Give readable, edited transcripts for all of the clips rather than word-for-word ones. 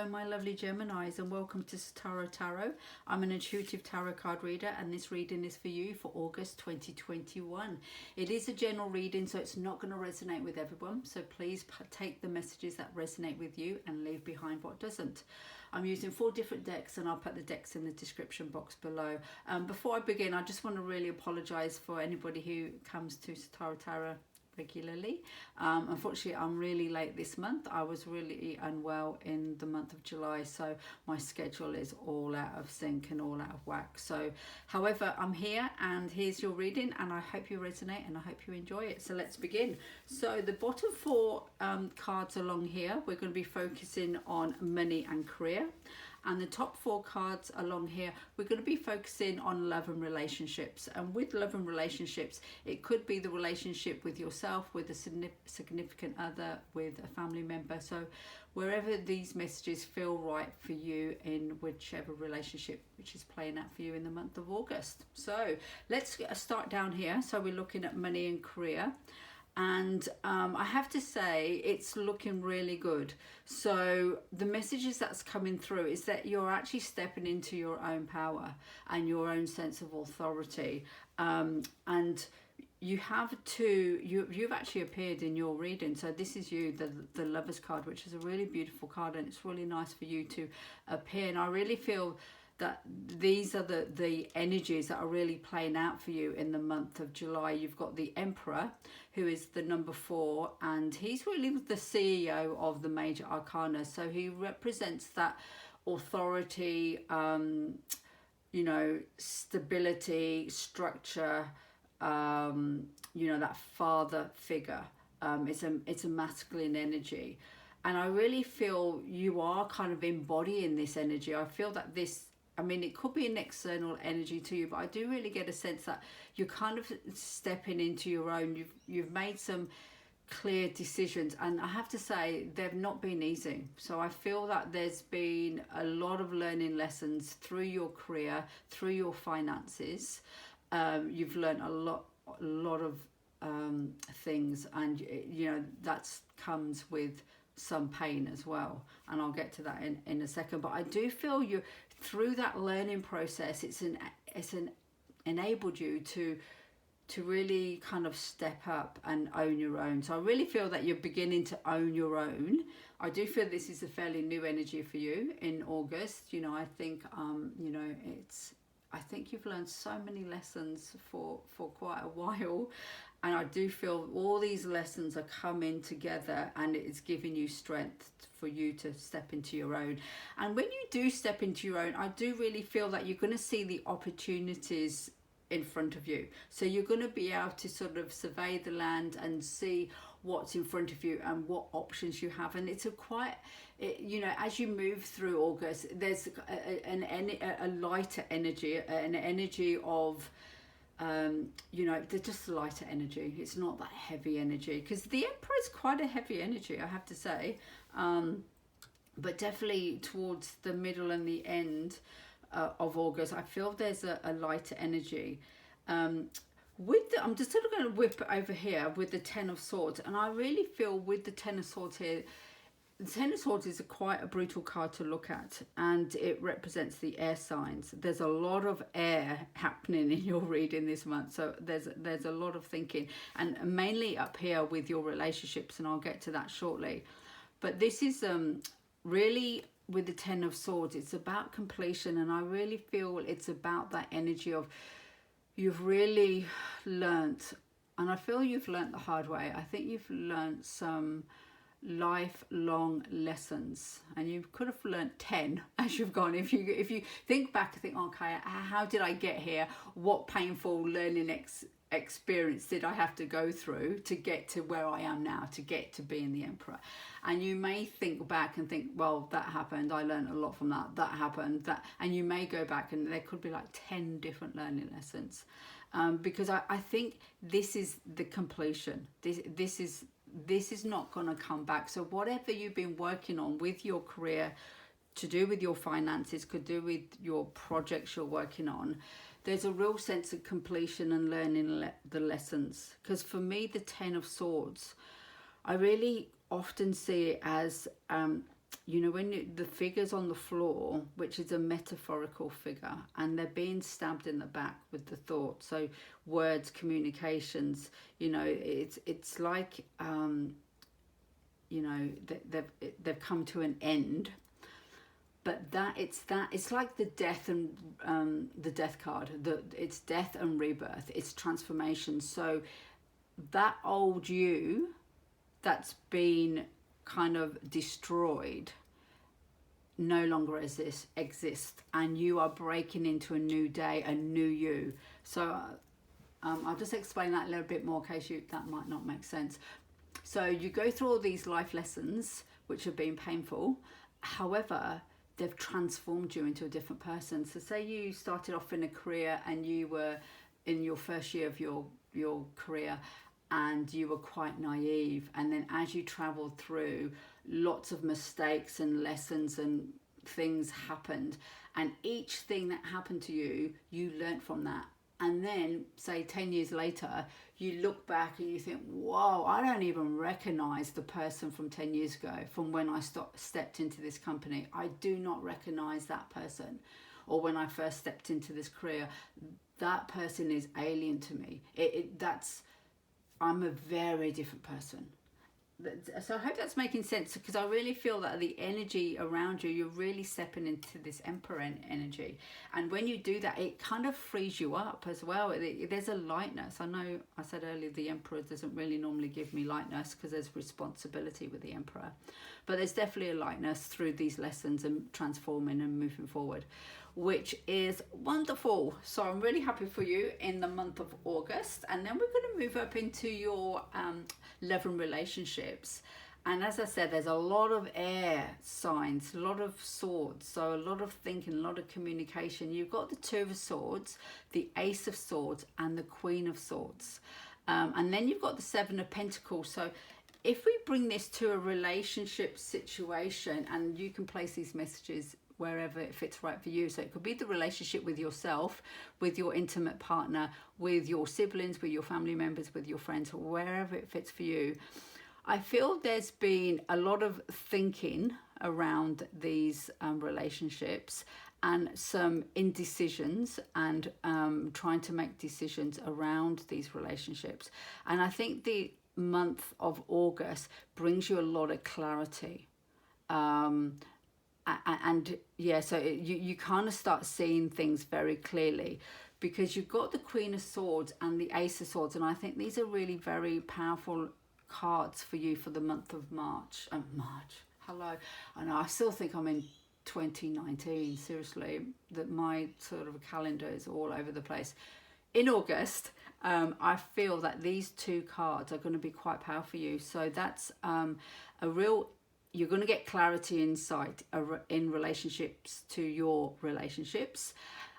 Hello my lovely Geminis and welcome to Zerner Tarot. I'm an intuitive tarot card reader and this reading is for you for August 2021. It is a general reading, so it's not going to resonate with everyone, so please take the messages that resonate with you and leave behind what doesn't. I'm using 4 different decks and I'll put the decks in the description box below. Before I begin, I just want to really apologise for anybody who comes to Zerner Tarot regularly. Unfortunately, I'm really late this month. I was really unwell in the month of July, so my schedule is all out of sync and all out of whack. So, however, I'm here and here's your reading and I hope you resonate and I hope you enjoy it. So let's begin. So the bottom 4 cards along here, we're going to be focusing on money and career. And the top 4 cards along here, we're going to be focusing on love and relationships. And with love and relationships, it could be the relationship with yourself, with a significant other, with a family member. So wherever these messages feel right for you in whichever relationship which is playing out for you in the month of August. So let's start down here. So we're looking at money and career. And I have to say it's looking really good. So the messages that's coming through is that you're actually stepping into your own power and your own sense of authority, and you have to you've actually appeared in your reading. So this is you, the Lovers card, which is a really beautiful card, and it's really nice for you to appear. And I really feel that these are the energies that are really playing out for you in the month of July. You've got the Emperor, who is the number 4, and he's really the CEO of the major arcana. So he represents that authority, you know, stability, structure, you know, that father figure. It's a masculine energy. And I really feel you are kind of embodying this energy. I feel that this, I mean, it could be an external energy to you, but I do really get a sense that you're kind of stepping into your own. You've made some clear decisions, and I have to say they've not been easy. So I feel that there's been a lot of learning lessons through your career, through your finances. You've learned a lot of things, and you know that comes with some pain as well, and I'll get to that in a second. But I do feel you through that learning process, it's enabled you to really kind of step up and own your own. So I really feel that you're beginning to own your own. I do feel this is a fairly new energy for you in August. You know, I think you know, I think you've learned so many lessons for quite a while, and I do feel all these lessons are coming together and it's giving you strength for you to step into your own. And when you do step into your own, I do really feel that you're going to see the opportunities in front of you. So you're going to be able to sort of survey the land and see what's in front of you and what options you have. And it's you know, as you move through August, there's a lighter energy, an energy of you know, they're just lighter energy. It's not that heavy energy, because the Emperor is quite a heavy energy, I have to say. But definitely towards the middle and the end of August, I feel there's a lighter energy. I'm just sort of going to whip over here with the Ten of Swords, and I really feel with the Ten of Swords here, the Ten of Swords is quite a brutal card to look at, and it represents the air signs. There's a lot of air happening in your reading this month, so there's a lot of thinking, and mainly up here with your relationships, and I'll get to that shortly. But this is really, with the Ten of Swords, it's about completion, and I really feel it's about that energy of you've really learnt, and I feel you've learnt the hard way. I think you've learnt some lifelong lessons, and you could have learnt 10 as you've gone. If you think back, think, okay, how did I get here? What painful learning experience did I have to go through to get to where I am now, to get to being the Emperor? And you may think back and think, well, that happened, I learned a lot from that happened, and you may go back and there could be like 10 different learning lessons, because I think this is the completion. This is not going to come back. So whatever you've been working on with your career, to do with your finances, could do with your projects you're working on, there's a real sense of completion and learning the lessons. Because for me, the Ten of Swords, I really often see it as you know, when the figure's on the floor, which is a metaphorical figure, and they're being stabbed in the back with the thought. So words, communications, you know, it's like, you know, they've come to an end. But it's like the death and the death card. It's death and rebirth. It's transformation. So that old you that's been kind of destroyed no longer exists, and you are breaking into a new day, a new you. So I'll just explain that a little bit more in case that might not make sense. So you go through all these life lessons which have been painful, however they've transformed you into a different person. So say you started off in a career and you were in your first year of your career and you were quite naive, and then as you traveled through, lots of mistakes and lessons and things happened, and each thing that happened to you, you learnt from that. And then say 10 years later, you look back and you think, whoa, I don't even recognize the person from 10 years ago, from when I stepped into this company. I do not recognize that person. Or when I first stepped into this career, that person is alien to me. I'm a very different person. So I hope that's making sense, because I really feel that the energy around you, you're really stepping into this Emperor energy. And when you do that, it kind of frees you up as well. There's a lightness. I know I said earlier the Emperor doesn't really normally give me lightness because there's responsibility with the Emperor. But there's definitely a lightness through these lessons and transforming and moving forward, which is wonderful. So I'm really happy for you in the month of August. And then we're going to move up into your love and relationships. And as I said, there's a lot of air signs, a lot of swords, so a lot of thinking, a lot of communication. You've got the Two of Swords, the Ace of Swords, and the Queen of Swords. And then you've got the Seven of Pentacles. So if we bring this to a relationship situation, and you can place these messages wherever it fits right for you. So it could be the relationship with yourself, with your intimate partner, with your siblings, with your family members, with your friends, wherever it fits for you. I feel there's been a lot of thinking around these relationships, and some indecisions, and trying to make decisions around these relationships. And I think the month of August brings you a lot of clarity. And yeah, so you kind of start seeing things very clearly, because you've got the Queen of Swords and the Ace of Swords, and I think these are really very powerful cards for you for the month of March. Hello. I know, I still think I'm in 2019, seriously, that my sort of calendar is all over the place. In August, I feel that these two cards are going to be quite powerful for you. So that's you're going to get clarity, insight in relationships to your relationships,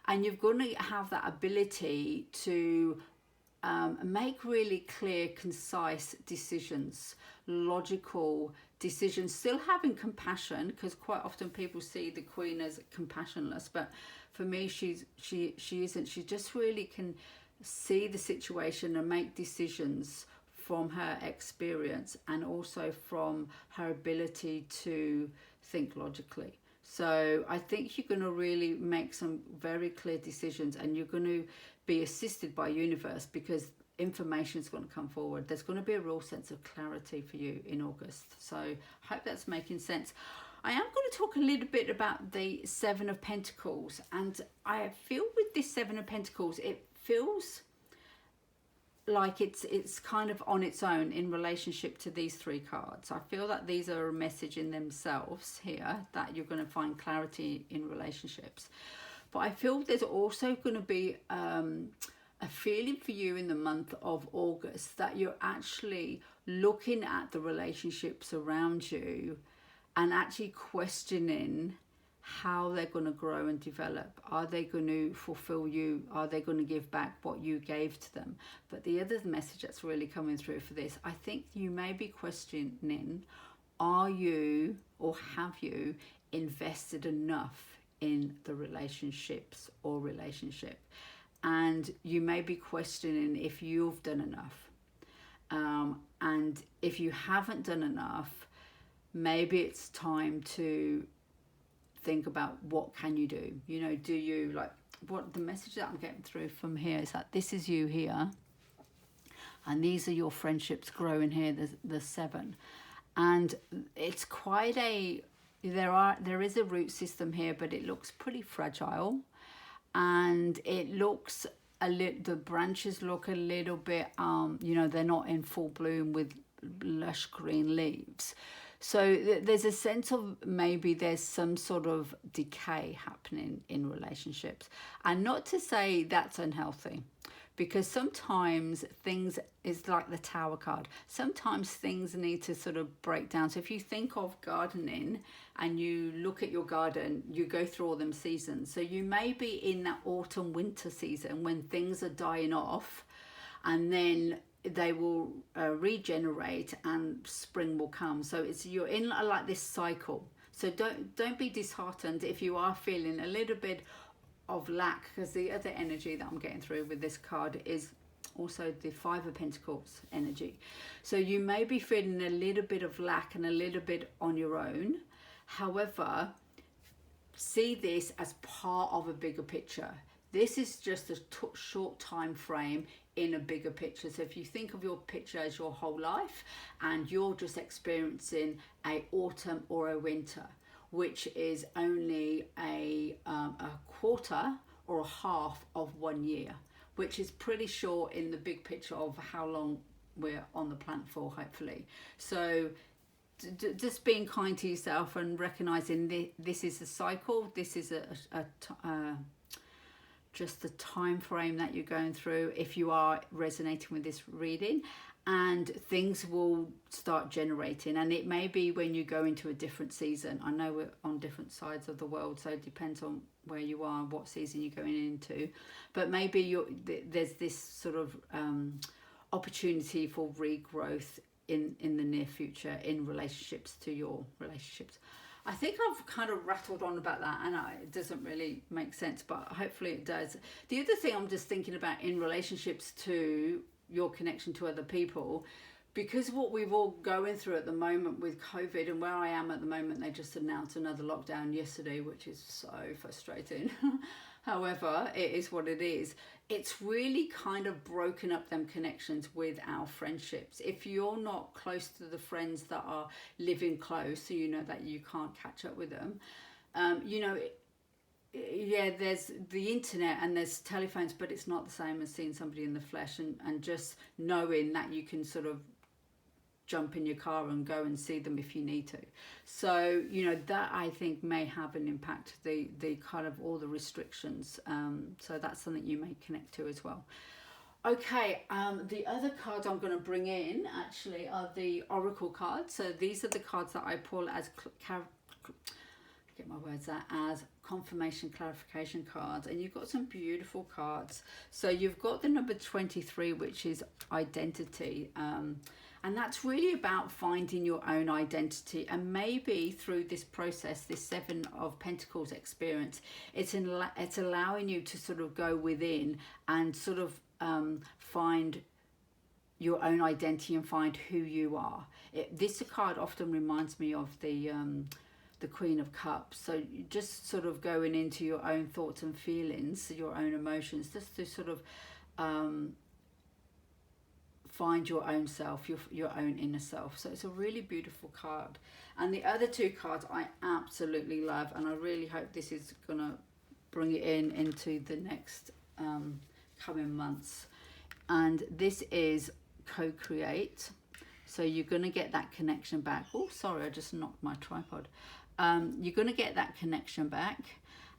and you're going to have that ability to make really clear, concise decisions, logical decisions, still having compassion, because quite often people see the Queen as compassionless, but for me she isn't. She just really can see the situation and make decisions from her experience, and also from her ability to think logically. So I think you're going to really make some very clear decisions, and you're going to be assisted by universe, because information is going to come forward. There's going to be a real sense of clarity for you in August. So I hope that's making sense. I am going to talk a little bit about the Seven of Pentacles, and I feel with this Seven of Pentacles, it feels like it's kind of on its own in relationship to these three cards. I feel that these are a message in themselves here, that you're going to find clarity in relationships. But I feel there's also going to be a feeling for you in the month of August that you're actually looking at the relationships around you and actually questioning how they're going to grow and develop. Are they going to fulfill you? Are they going to give back what you gave to them? But the other message that's really coming through for this, I think you may be questioning, are you or have you invested enough in the relationships or relationship? And you may be questioning if you've done enough. And if you haven't done enough, maybe it's time to think about what can you do. You know, do you like, what the message that I'm getting through from here is that this is you here, and these are your friendships growing here, the 7. And it's quite a, there is a root system here, but it looks pretty fragile, and it looks the branches look a little bit you know, they're not in full bloom with lush green leaves. So there's a sense of maybe there's some sort of decay happening in relationships, and not to say that's unhealthy, because sometimes things is like the Tower card. Sometimes things need to sort of break down. So if you think of gardening and you look at your garden, you go through all them seasons. So you may be in that autumn winter season when things are dying off, and then they will regenerate and spring will come. So it's, you're in like this cycle. So don't be disheartened if you are feeling a little bit of lack, because the other energy that I'm getting through with this card is also the 5 of Pentacles energy. So you may be feeling a little bit of lack and a little bit on your own. However, see this as part of a bigger picture. This is just a short time frame in a bigger picture. So if you think of your picture as your whole life, and you're just experiencing a autumn or a winter, which is only a quarter or a half of 1 year, which is pretty short in the big picture of how long we're on the planet for, hopefully. So just being kind to yourself and recognizing this is a cycle, this is just the time frame that you're going through if you are resonating with this reading, and things will start generating. And it may be when you go into a different season. I know we're on different sides of the world, so it depends on where you are and what season you're going into, but maybe there's this sort of opportunity for regrowth in the near future in relationships to your relationships. I think I've kind of rattled on about that, and it doesn't really make sense, but hopefully it does. The other thing I'm just thinking about in relationships to your connection to other people, because what we've all going through at the moment with COVID, and where I am at the moment, they just announced another lockdown yesterday, which is so frustrating. However, it is what it is. It's really kind of broken up them connections with our friendships. If you're not close to the friends that are living close, so you know that you can't catch up with them, you know, yeah, there's the internet and there's telephones, but it's not the same as seeing somebody in the flesh, and just knowing that you can sort of jump in your car and go and see them if you need to. So, you know, that I think may have an impact, the kind of all the restrictions. So that's something you may connect to as well. Okay, the other cards I'm going to bring in actually are the Oracle cards. So these are the cards that I pull as as confirmation clarification cards, and you've got some beautiful cards. So you've got the number 23, which is identity, and that's really about finding your own identity. And maybe through this process, this 7 of Pentacles experience, it's allowing you to sort of go within and sort of find your own identity and find who you are. This card often reminds me of the Queen of Cups. So you just sort of going into your own thoughts and feelings, your own emotions, just to sort of find your own self, your own inner self. So it's a really beautiful card. And the other 2 cards I absolutely love, and I really hope this is gonna bring it into the next coming months. And this is co-create. So you're gonna get that connection back. Oh, sorry, I just knocked my tripod. You're going to get that connection back,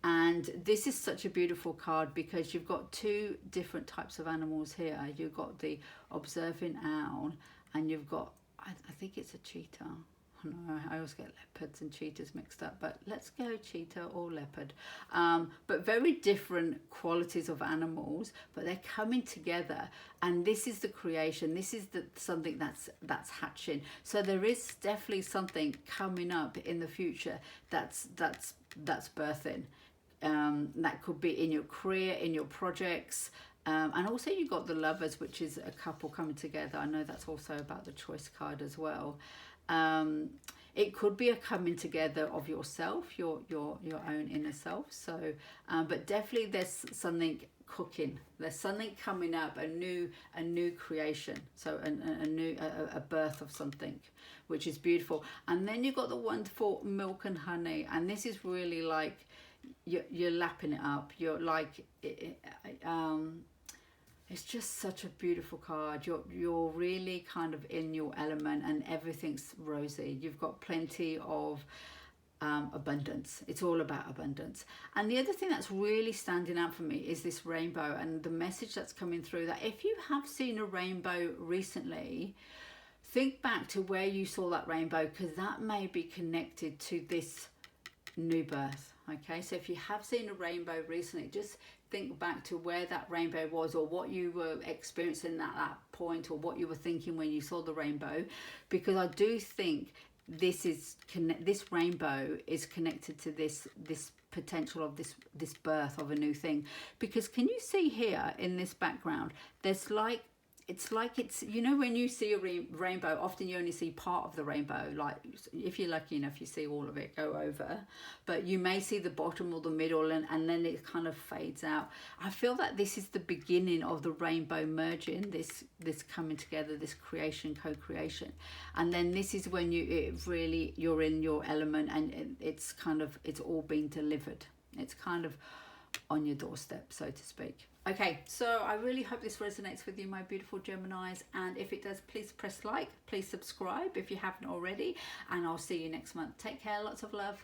and this is such a beautiful card because you've got 2 different types of animals here. You've got the observing owl, and you've got, I think it's a cheetah. No, I always get leopards and cheetahs mixed up, but let's go cheetah or leopard. But very different qualities of animals, but they're coming together, and this is the creation. This is something that's hatching. So there is definitely something coming up in the future that's birthing. That could be in your career, in your projects. And also you've got the Lovers, which is a couple coming together. I know that's also about the Choice card as well. It could be a coming together of yourself, your own inner self. So but definitely there's something cooking, there's something coming up, a new creation, so a birth of something, which is beautiful. And then you've got the wonderful milk and honey, and this is really like you're lapping it up, you're like it's just such a beautiful card. You're really kind of in your element, and everything's rosy. You've got plenty of abundance. It's all about abundance. And the other thing that's really standing out for me is this rainbow, and the message that's coming through, that if you have seen a rainbow recently, think back to where you saw that rainbow, because that may be connected to this new birth. Okay, so if you have seen a rainbow recently, just think back to where that rainbow was, or what you were experiencing at that point, or what you were thinking when you saw the rainbow, because I do think this rainbow is connected to this potential of this birth of a new thing. Because can you see here in this background, there's like, it's you know, when you see a rainbow, often you only see part of the rainbow. Like, if you're lucky enough, you see all of it go over, but you may see the bottom or the middle, and then it kind of fades out. I feel that this is the beginning of the rainbow merging, this coming together, this creation, co-creation. And then this is when you're in your element, and it's all been delivered. It's kind of on your doorstep, so to speak. Okay, so I really hope this resonates with you, my beautiful Geminis, and if it does, please press like, please subscribe if you haven't already, and I'll see you next month. Take care, lots of love.